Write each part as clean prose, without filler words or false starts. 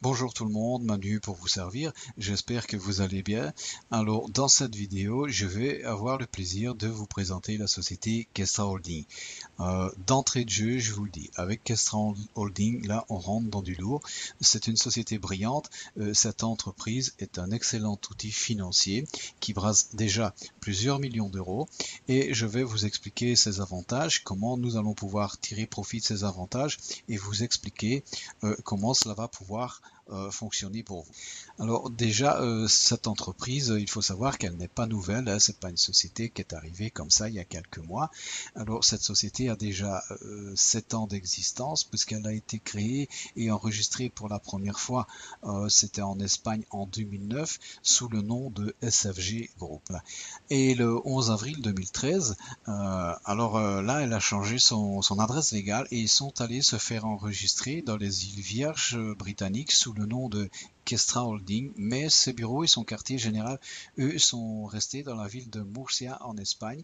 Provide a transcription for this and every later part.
Bonjour tout le monde, Manu pour vous servir, j'espère que vous allez bien. Alors dans cette vidéo, je vais avoir le plaisir de vous présenter la société Kestra Holding. D'entrée de jeu, je vous le dis, avec Kestra Holding, là on rentre dans du lourd. C'est une société brillante, cette entreprise est un excellent outil financier qui brasse déjà plusieurs millions d'euros et je vais vous expliquer ses avantages, comment nous allons pouvoir tirer profit de ces avantages et vous expliquer comment cela va pouvoir fonctionner pour vous. Alors déjà, cette entreprise, il faut savoir qu'elle n'est pas nouvelle, hein, c'est pas une société qui est arrivée comme ça il y a quelques mois. Alors cette société a déjà 7 ans d'existence puisqu'elle a été créée et enregistrée pour la première fois, c'était en Espagne en 2009 sous le nom de SFG Group. Et le 11 avril 2013, là elle a changé son adresse légale et ils sont allés se faire enregistrer dans les îles Vierges britanniques sous le nom de Kestra Holding, mais ses bureaux et son quartier général, eux, sont restés dans la ville de Murcia en Espagne.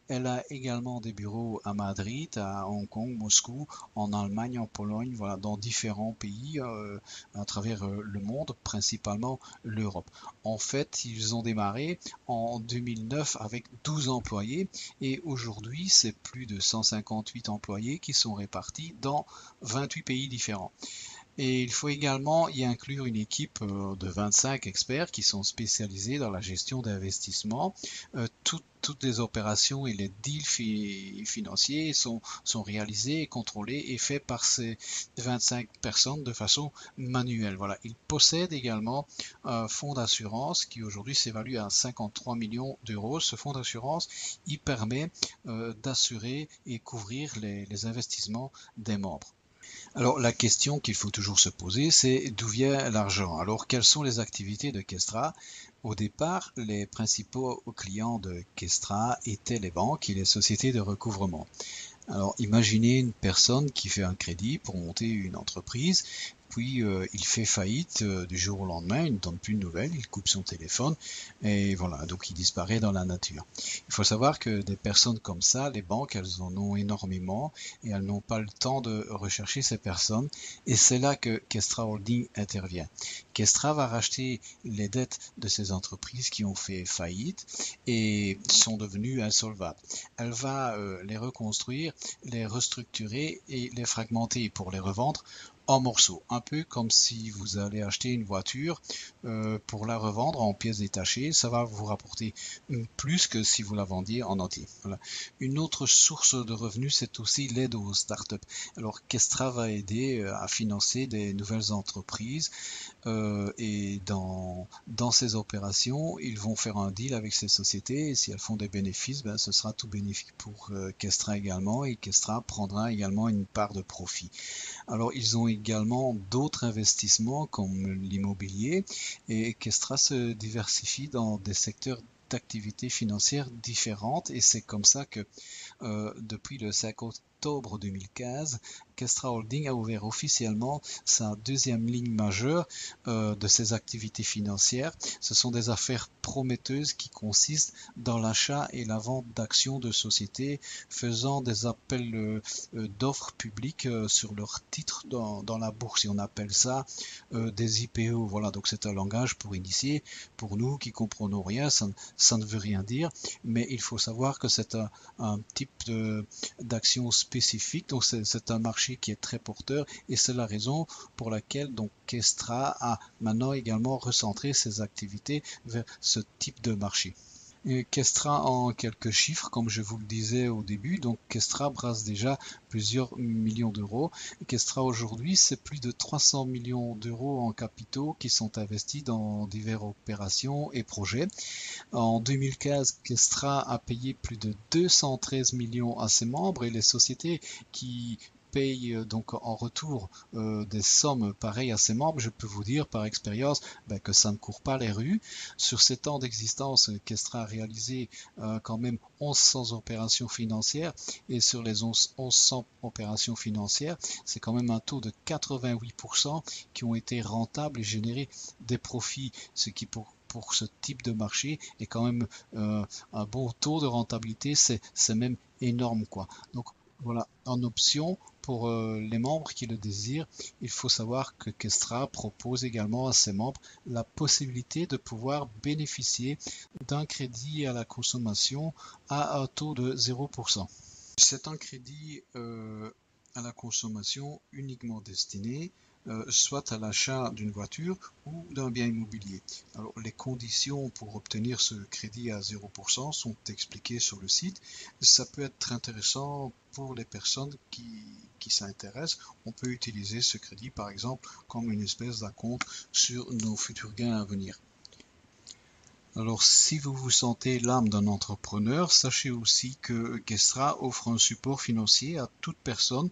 Elle a également des bureaux à Madrid, à Hong Kong, Moscou, en Allemagne, en Pologne, voilà, dans différents pays à travers le monde, principalement l'Europe. En fait, ils ont démarré en 2009 avec 12 employés et aujourd'hui, c'est plus de 158 employés qui sont répartis dans 28 pays différents. Et il faut également y inclure une équipe de 25 experts qui sont spécialisés dans la gestion d'investissement. Toutes les opérations et les deals financiers sont réalisés, contrôlés et faits par ces 25 personnes de façon manuelle. Voilà. Ils possèdent également un fonds d'assurance qui aujourd'hui s'évalue à 53 millions d'euros. Ce fonds d'assurance, il permet d'assurer et couvrir les investissements des membres. Alors la question qu'il faut toujours se poser, c'est d'où vient l'argent? Alors quelles sont les activités de Kestra? Au départ, les principaux clients de Kestra étaient les banques et les sociétés de recouvrement. Alors imaginez une personne qui fait un crédit pour monter une entreprise, puis il fait faillite du jour au lendemain, il ne donne plus de nouvelles, il coupe son téléphone et voilà, donc il disparaît dans la nature. Il faut savoir que des personnes comme ça, les banques, elles en ont énormément et elles n'ont pas le temps de rechercher ces personnes et c'est là que Kestra Holding intervient. Kestra va racheter les dettes de ces entreprises qui ont fait faillite et sont devenues insolvables. Elle va les reconstruire, les restructurer et les fragmenter pour les revendre en morceaux. Un peu comme si vous allez acheter une voiture pour la revendre en pièces détachées. Ça va vous rapporter plus que si vous la vendiez en entier. Voilà. Une autre source de revenus, c'est aussi l'aide aux startups. Alors Kestra va aider à financer des nouvelles entreprises et dans ces opérations, ils vont faire un deal avec ces sociétés et si elles font des bénéfices, ben, ce sera tout bénéfique pour Kestra également et Kestra prendra également une part de profit. Alors ils ont également d'autres investissements comme l'immobilier et Kestra se diversifie dans des secteurs d'activités financières différentes et c'est comme ça que depuis le 5 octobre 2015, Kestra Holding a ouvert officiellement sa deuxième ligne majeure de ses activités financières. Ce sont des affaires prometteuses qui consistent dans l'achat et la vente d'actions de sociétés faisant des appels d'offres publiques sur leurs titres dans la bourse. Et on appelle ça des IPO. Voilà, donc c'est un langage pour initier. Pour nous qui comprenons rien, ça ne veut rien dire, mais il faut savoir que c'est un type d'action spécifique. Donc c'est un marché qui est très porteur et c'est la raison pour laquelle donc Kestra a maintenant également recentré ses activités vers ce type de marché. Kestra en quelques chiffres, comme je vous le disais au début, donc Kestra brasse déjà plusieurs millions d'euros. Kestra aujourd'hui, c'est plus de 300 millions d'euros en capitaux qui sont investis dans diverses opérations et projets. En 2015, Kestra a payé plus de 213 millions à ses membres et les sociétés qui payent donc en retour des sommes pareilles à ses membres, je peux vous dire par expérience que ça ne court pas les rues. Sur 7 ans d'existence, Kestra a réalisé quand même 1100 opérations financières et sur les 1100 opérations financières, c'est quand même un taux de 88% qui ont été rentables et généré des profits, ce qui pour ce type de marché est quand même un bon taux de rentabilité, c'est même énorme quoi. Donc Voilà, en option pour les membres qui le désirent, il faut savoir que Kestra propose également à ses membres la possibilité de pouvoir bénéficier d'un crédit à la consommation à un taux de 0%. C'est un crédit à la consommation uniquement destiné soit à l'achat d'une voiture ou d'un bien immobilier. Alors, les conditions pour obtenir ce crédit à 0% sont expliquées sur le site. Ça peut être intéressant pour les personnes qui s'intéressent. On peut utiliser ce crédit, par exemple, comme une espèce d'acompte sur nos futurs gains à venir. Alors, si vous vous sentez l'âme d'un entrepreneur, sachez aussi que Kestra offre un support financier à toute personne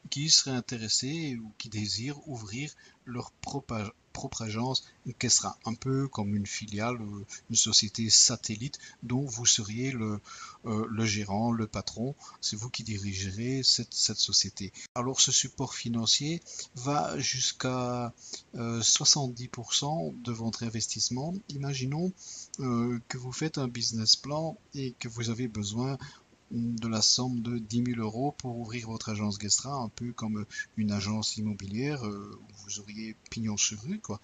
qui seraient intéressés ou qui désirent ouvrir leur propre agence Kestra, un peu comme une filiale, une société satellite dont vous seriez le gérant, le patron, c'est vous qui dirigerez cette société. Alors ce support financier va jusqu'à 70% de votre investissement. Imaginons que vous faites un business plan et que vous avez besoin de la somme de 10 000 euros pour ouvrir votre agence Gestra, un peu comme une agence immobilière où vous auriez pignon sur rue, quoi.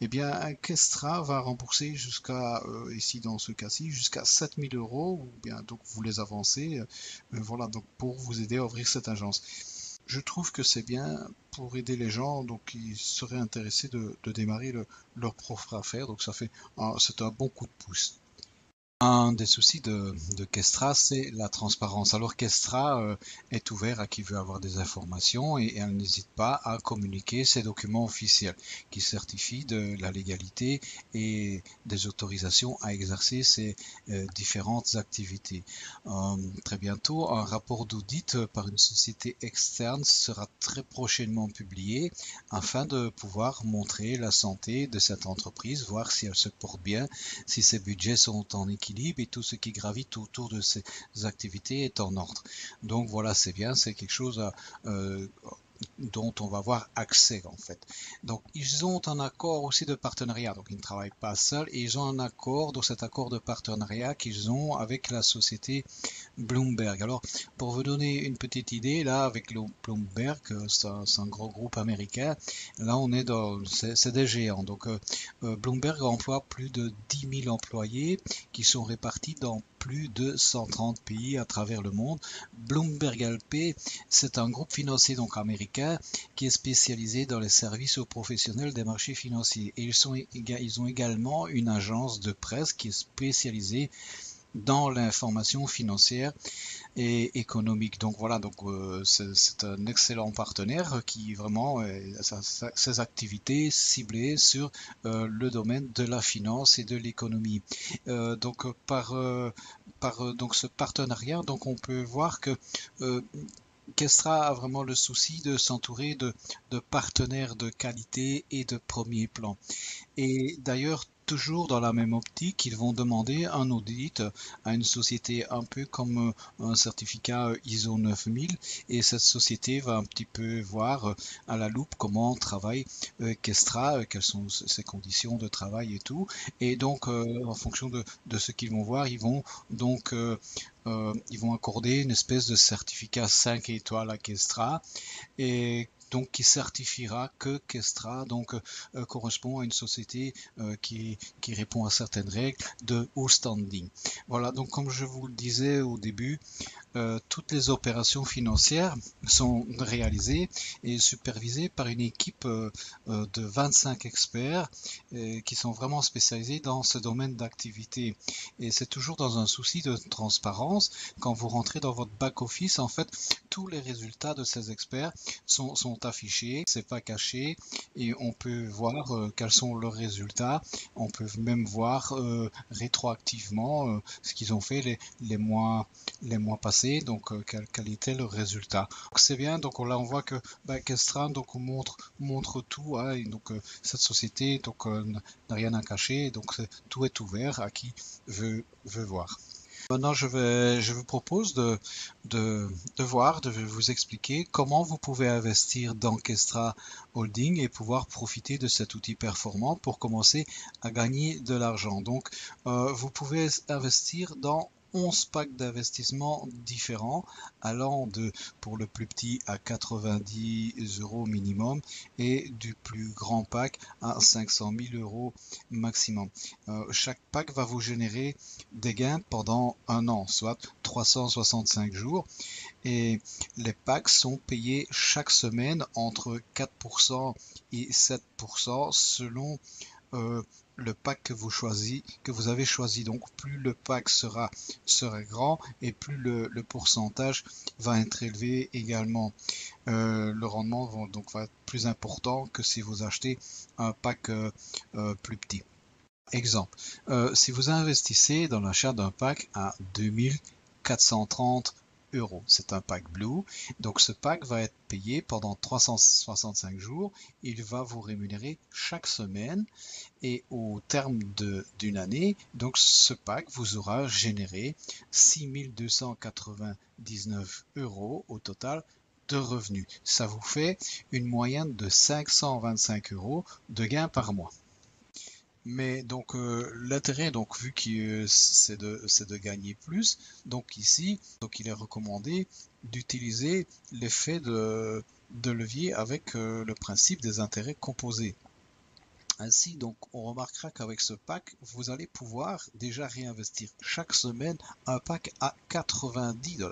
Eh bien, Gestra va rembourser jusqu'à, ici dans ce cas-ci, jusqu'à 7 000 euros, ou bien donc vous les avancez, voilà, donc pour vous aider à ouvrir cette agence. Je trouve que c'est bien pour aider les gens donc qui seraient intéressés de démarrer leur propre affaire, donc c'est un bon coup de pouce. Un des soucis de Kestra, c'est la transparence. Alors Kestra est ouvert à qui veut avoir des informations et elle n'hésite pas à communiquer ses documents officiels qui certifient de la légalité et des autorisations à exercer ces différentes activités. Très bientôt, un rapport d'audit par une société externe sera très prochainement publié afin de pouvoir montrer la santé de cette entreprise, voir si elle se porte bien, si ses budgets sont en équilibre et tout ce qui gravite autour de ces activités est en ordre. Donc voilà, c'est bien, c'est quelque chose dont on va avoir accès en fait. Donc ils ont un accord aussi de partenariat, donc ils ne travaillent pas seuls et ils ont un accord, dans cet accord de partenariat qu'ils ont avec la société Bloomberg. Alors pour vous donner une petite idée, là avec le Bloomberg, c'est un gros groupe américain, là on est dans, c'est des géants. Donc Bloomberg emploie plus de 10 000 employés qui sont répartis dans plus de 130 pays à travers le monde. Bloomberg LP, c'est un groupe financier donc américain qui est spécialisé dans les services aux professionnels des marchés financiers. Et ils ont également une agence de presse qui est spécialisée dans l'information financière et économique. Donc voilà, donc c'est un excellent partenaire qui vraiment ses activités ciblées sur le domaine de la finance et de l'économie. Donc par donc ce partenariat, donc on peut voir que Kestra a vraiment le souci de s'entourer de partenaires de qualité et de premier plan. Et d'ailleurs, toujours dans la même optique, ils vont demander un audit à une société un peu comme un certificat ISO 9000 et cette société va un petit peu voir à la loupe comment travaille Kestra, quelles sont ses conditions de travail et tout. Et donc, en fonction de ce qu'ils vont voir, ils vont accorder une espèce de certificat 5 étoiles à Kestra et donc qui certifiera que Kestra donc correspond à une société qui répond à certaines règles de haut standing. Voilà, donc comme je vous le disais au début, toutes les opérations financières sont réalisées et supervisées par une équipe de 25 experts qui sont vraiment spécialisés dans ce domaine d'activité. Et c'est toujours dans un souci de transparence. Quand vous rentrez dans votre back-office, en fait, tous les résultats de ces experts sont affichés, c'est pas caché, et on peut voir quels sont leurs résultats. On peut même voir rétroactivement ce qu'ils ont fait les mois passés, donc quel était le résultat. C'est bien, donc là on voit que Kestra donc montre tout, hein, et donc cette société donc n'a rien à cacher, donc tout est ouvert à qui veut voir. Maintenant, je vous propose de vous expliquer comment vous pouvez investir dans Kestra Holding et pouvoir profiter de cet outil performant pour commencer à gagner de l'argent. Donc, vous pouvez investir dans 11 packs d'investissement différents allant de, pour le plus petit, à 90 € minimum et du plus grand pack à 500 000 € maximum. Chaque pack va vous générer des gains pendant un an, soit 365 jours. Et les packs sont payés chaque semaine entre 4% et 7% selon le pack que vous avez choisi. Donc plus le pack sera grand et plus le pourcentage va être élevé également. Le rendement va être plus important que si vous achetez un pack plus petit. Exemple, si vous investissez dans l'achat d'un pack à 2430 €, c'est un pack Blue, donc ce pack va être payé pendant 365 jours, il va vous rémunérer chaque semaine et au terme d'une année, donc ce pack vous aura généré 6299 € au total de revenus. Ça vous fait une moyenne de 525 € de gain par mois. Mais donc l'intérêt, donc vu que c'est de gagner plus, donc ici, donc il est recommandé d'utiliser l'effet de levier avec le principe des intérêts composés. Ainsi, donc, on remarquera qu'avec ce pack, vous allez pouvoir déjà réinvestir chaque semaine un pack à 90 $.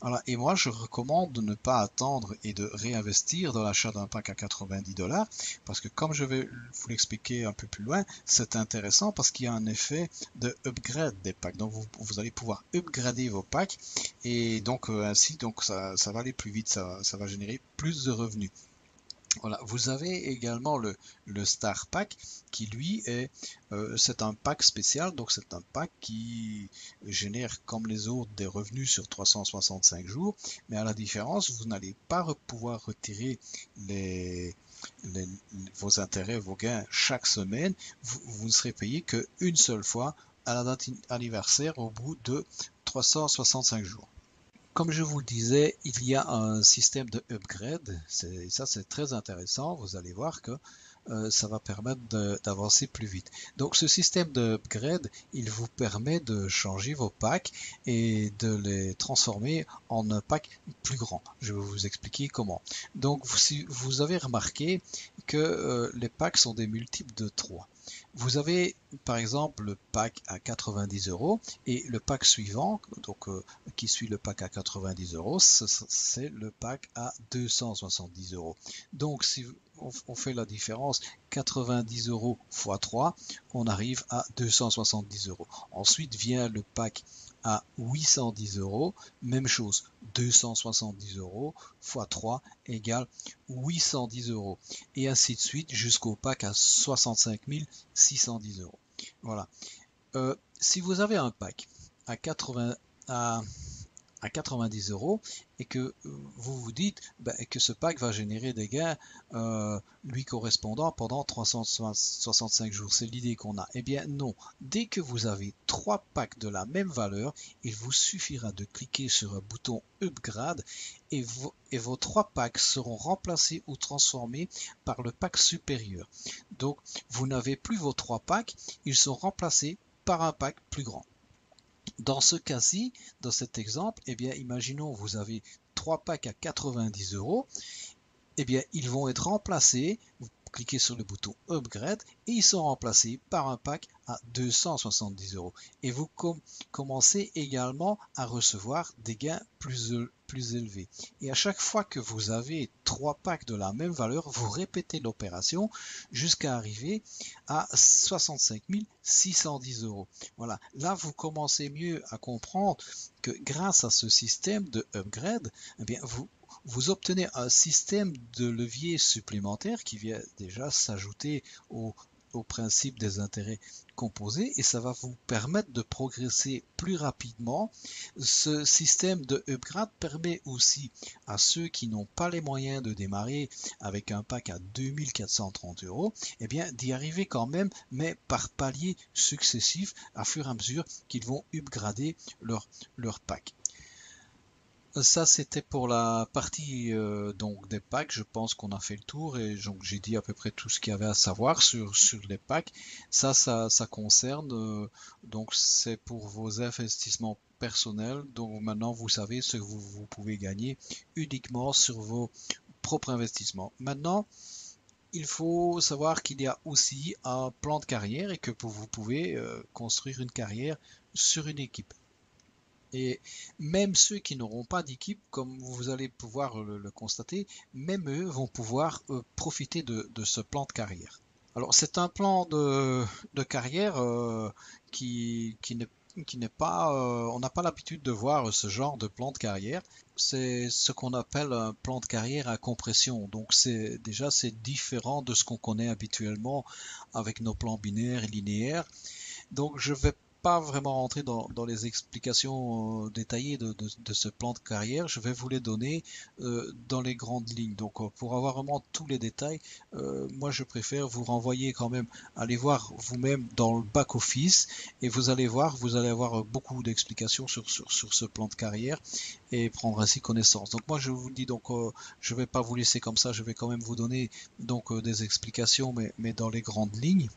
Voilà. Et moi, je recommande de ne pas attendre et de réinvestir dans l'achat d'un pack à 90 $, parce que comme je vais vous l'expliquer un peu plus loin, c'est intéressant parce qu'il y a un effet de upgrade des packs. Donc vous allez pouvoir upgrader vos packs et donc ainsi donc ça va aller plus vite, ça va générer plus de revenus. Voilà, vous avez également le Star Pack qui lui c'est un pack spécial, donc c'est un pack qui génère comme les autres des revenus sur 365 jours, mais à la différence, vous n'allez pas pouvoir retirer vos intérêts, vos gains chaque semaine, vous ne serez payé qu'une seule fois à la date anniversaire au bout de 365 jours. Comme je vous le disais, il y a un système de upgrade, ça c'est très intéressant, vous allez voir que ça va permettre d'avancer plus vite. Donc ce système de upgrade, il vous permet de changer vos packs et de les transformer en un pack plus grand. Je vais vous expliquer comment. Donc si vous avez remarqué que les packs sont des multiples de 3. Vous avez par exemple le pack à 90 € et le pack suivant, donc qui suit le pack à 90 €, c'est le pack à 270 €. Donc si on fait la différence, 90 € x 3, on arrive à 270 €. Ensuite vient le pack à 810 €, même chose, 270 € x 3 égale 810 €. Et ainsi de suite jusqu'au pack à 65 610 €. Voilà. Si vous avez un pack à 90 € et que vous vous dites que ce pack va générer des gains lui correspondant pendant 365 jours, c'est l'idée qu'on a. Eh bien non, dès que vous avez 3 packs de la même valeur, il vous suffira de cliquer sur un bouton Upgrade et vos 3 packs seront remplacés ou transformés par le pack supérieur. Donc vous n'avez plus vos 3 packs, ils sont remplacés par un pack plus grand. Dans ce cas-ci, dans cet exemple, eh bien, imaginons vous avez 3 packs à 90 €, eh bien, ils vont être remplacés, vous cliquez sur le bouton Upgrade et ils sont remplacés par un pack à 270 €. Et vous commencez également à recevoir des gains plus élevés. Et à chaque fois que vous avez 3 packs de la même valeur, vous répétez l'opération jusqu'à arriver à 65 610 €. Voilà, là vous commencez mieux à comprendre que grâce à ce système de upgrade, eh bien, vous obtenez un système de levier supplémentaire qui vient déjà s'ajouter au principe des intérêts composés et ça va vous permettre de progresser plus rapidement. Ce système de upgrade permet aussi à ceux qui n'ont pas les moyens de démarrer avec un pack à 2430 € eh bien d'y arriver quand même, mais par paliers successifs à fur et à mesure qu'ils vont upgrader leur pack. Ça, c'était pour la partie donc des packs. Je pense qu'on a fait le tour et donc j'ai dit à peu près tout ce qu'il y avait à savoir sur les packs. Ça concerne donc c'est pour vos investissements personnels. Donc maintenant vous savez ce que vous pouvez gagner uniquement sur vos propres investissements. Maintenant, il faut savoir qu'il y a aussi un plan de carrière et que vous pouvez construire une carrière sur une équipe. Et même ceux qui n'auront pas d'équipe, comme vous allez pouvoir le constater, même eux vont pouvoir profiter de ce plan de carrière. Alors c'est un plan de carrière qui n'est pas, on n'a pas l'habitude de voir ce genre de plan de carrière. C'est ce qu'on appelle un plan de carrière à compression. Donc c'est différent de ce qu'on connaît habituellement avec nos plans binaires et linéaires. Donc je vais pas vraiment rentrer dans les explications détaillées de ce plan de carrière. Je vais vous les donner dans les grandes lignes. Donc pour avoir vraiment tous les détails, moi je préfère vous renvoyer quand même, aller voir vous-même dans le back-office et vous allez voir, vous allez avoir beaucoup d'explications sur ce plan de carrière et prendre ainsi connaissance. Donc moi je vous dis donc je vais pas vous laisser comme ça, je vais quand même vous donner donc des explications mais dans les grandes lignes.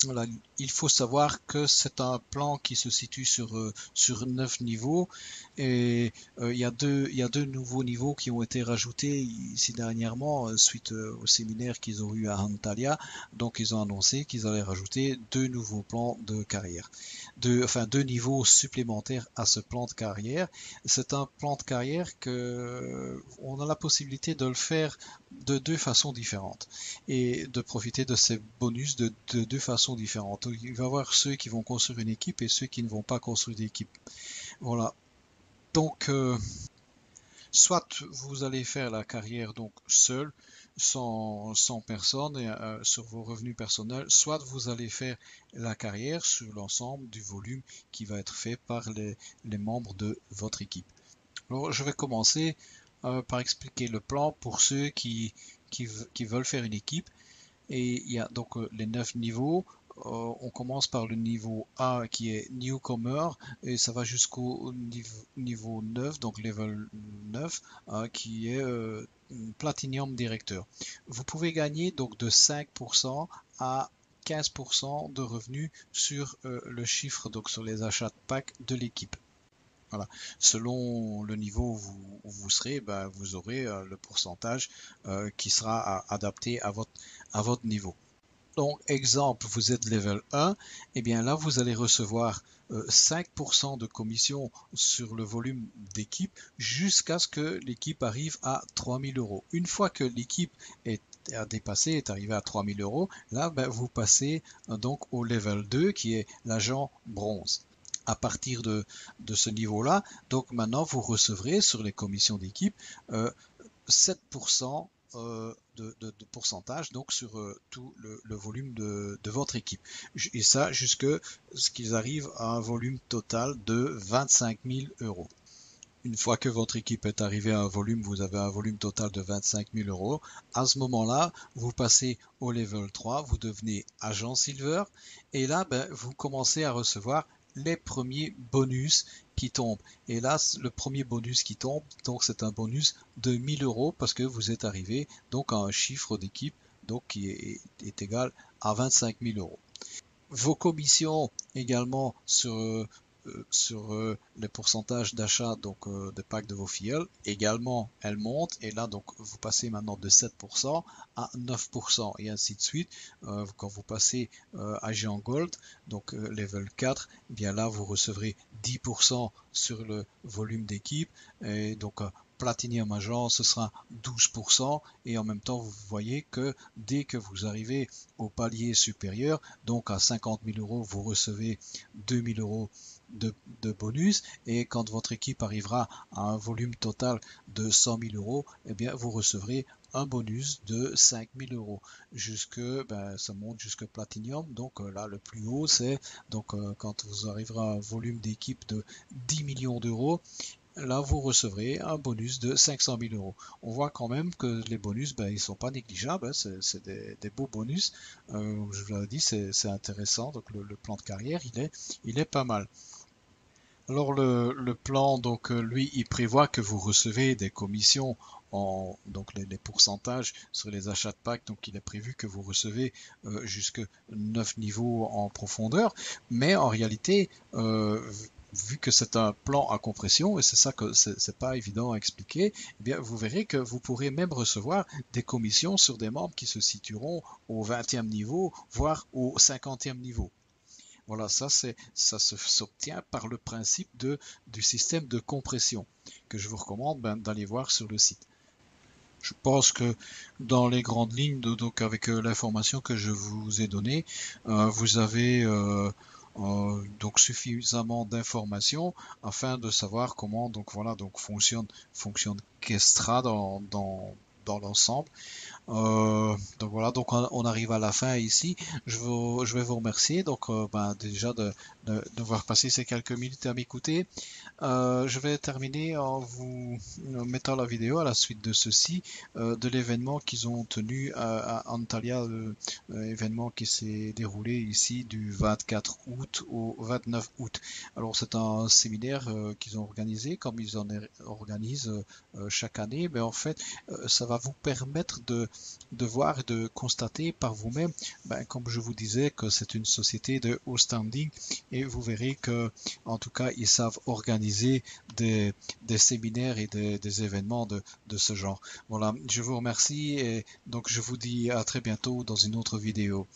Voilà, il faut savoir que c'est un plan qui se situe sur 9 niveaux et il y a deux nouveaux niveaux qui ont été rajoutés ici dernièrement suite au séminaire qu'ils ont eu à Antalya. Donc ils ont annoncé qu'ils allaient rajouter deux nouveaux plans de carrière, deux niveaux supplémentaires à ce plan de carrière. C'est un plan de carrière que on a la possibilité de le faire de deux façons différentes et de profiter de ces bonus de deux façons différentes. Il va y avoir ceux qui vont construire une équipe et ceux qui ne vont pas construire d'équipe. Voilà. Donc, soit vous allez faire la carrière donc seul, sans personne et, sur vos revenus personnels, soit vous allez faire la carrière sur l'ensemble du volume qui va être fait par les membres de votre équipe. Alors, je vais commencer par expliquer le plan pour ceux qui veulent faire une équipe. Et il y a donc les 9 niveaux. On commence par le niveau A qui est Newcomer et ça va jusqu'au niveau 9, donc level 9, qui est Platinum Directeur. Vous pouvez gagner donc de 5% à 15% de revenus sur le chiffre, donc sur les achats de packs de l'équipe. Voilà. Selon le niveau où vous serez, ben, vous aurez le pourcentage qui sera adapté à votre niveau. Donc, exemple, vous êtes level 1, et bien là, vous allez recevoir 5% de commission sur le volume d'équipe jusqu'à ce que l'équipe arrive à 3000 euros. Une fois que l'équipe est est arrivé à 3000 euros, là, ben, vous passez donc au level 2 qui est l'agent bronze. À partir de ce niveau-là, donc maintenant vous recevrez sur les commissions d'équipe 7% de pourcentage donc sur tout le volume de votre équipe. Et ça jusque ce qu'ils arrivent à un volume total de 25 000 euros. Une fois que votre équipe est arrivée à un volume, vous avez un volume total de 25 000 euros. À ce moment-là, vous passez au level 3, vous devenez agent silver et là, ben, vous commencez à recevoir les premiers bonus qui tombent. Et là, le premier bonus qui tombe, donc c'est un bonus de 1000 euros parce que vous êtes arrivé donc à un chiffre d'équipe donc qui est égal à 25 000 euros. Vos commissions également sur les pourcentages d'achat donc de packs de vos filleuls également elles montent et là donc vous passez maintenant de 7% à 9% et ainsi de suite. Quand vous passez agent gold donc level 4, eh bien là vous recevrez 10% sur le volume d'équipe et donc Platinum Agent, ce sera 12% et en même temps vous voyez que dès que vous arrivez au palier supérieur, donc à 50 000 euros, vous recevez 2 000 euros de bonus et quand votre équipe arrivera à un volume total de 100 000 euros, eh bien vous recevrez un bonus de 5 000 euros. Ça monte jusque Platinum, donc là le plus haut c'est donc quand vous arriverez à un volume d'équipe de 10 millions d'euros, là vous recevrez un bonus de 500 000 euros. On voit quand même que les bonus, ben, ils sont pas négligeables, hein, c'est des beaux bonus. Je vous l'ai dit, c'est intéressant, donc le plan de carrière, il est pas mal. Alors le plan, donc lui, il prévoit que vous recevez des commissions donc les pourcentages sur les achats de packs. Donc il est prévu que vous recevez jusque 9 niveaux en profondeur. Mais en réalité, vu que c'est un plan à compression, et c'est ça que c'est pas évident à expliquer, eh bien vous verrez que vous pourrez même recevoir des commissions sur des membres qui se situeront au 20e niveau, voire au 50e niveau. Voilà, ça s'obtient par le principe du système de compression que je vous recommande d'aller voir sur le site. Je pense que dans les grandes lignes, donc avec l'information que je vous ai donnée, vous avez donc suffisamment d'informations afin de savoir comment donc voilà donc fonctionne Kestra dans l'ensemble. Donc voilà, donc on arrive à la fin ici. Je vais vous remercier donc déjà d'avoir passé ces quelques minutes à m'écouter. Je vais terminer en vous mettant la vidéo à la suite de ceci, de l'événement qu'ils ont tenu à Antalya, événement qui s'est déroulé ici du 24 août au 29 août. Alors c'est un séminaire qu'ils ont organisé, comme ils en organisent chaque année, mais en fait ça va vous permettre de voir et de constater par vous-même, comme je vous disais, que c'est une société de haut standing et vous verrez que en tout cas, ils savent organiser des séminaires et des événements de ce genre. Voilà, je vous remercie et donc je vous dis à très bientôt dans une autre vidéo.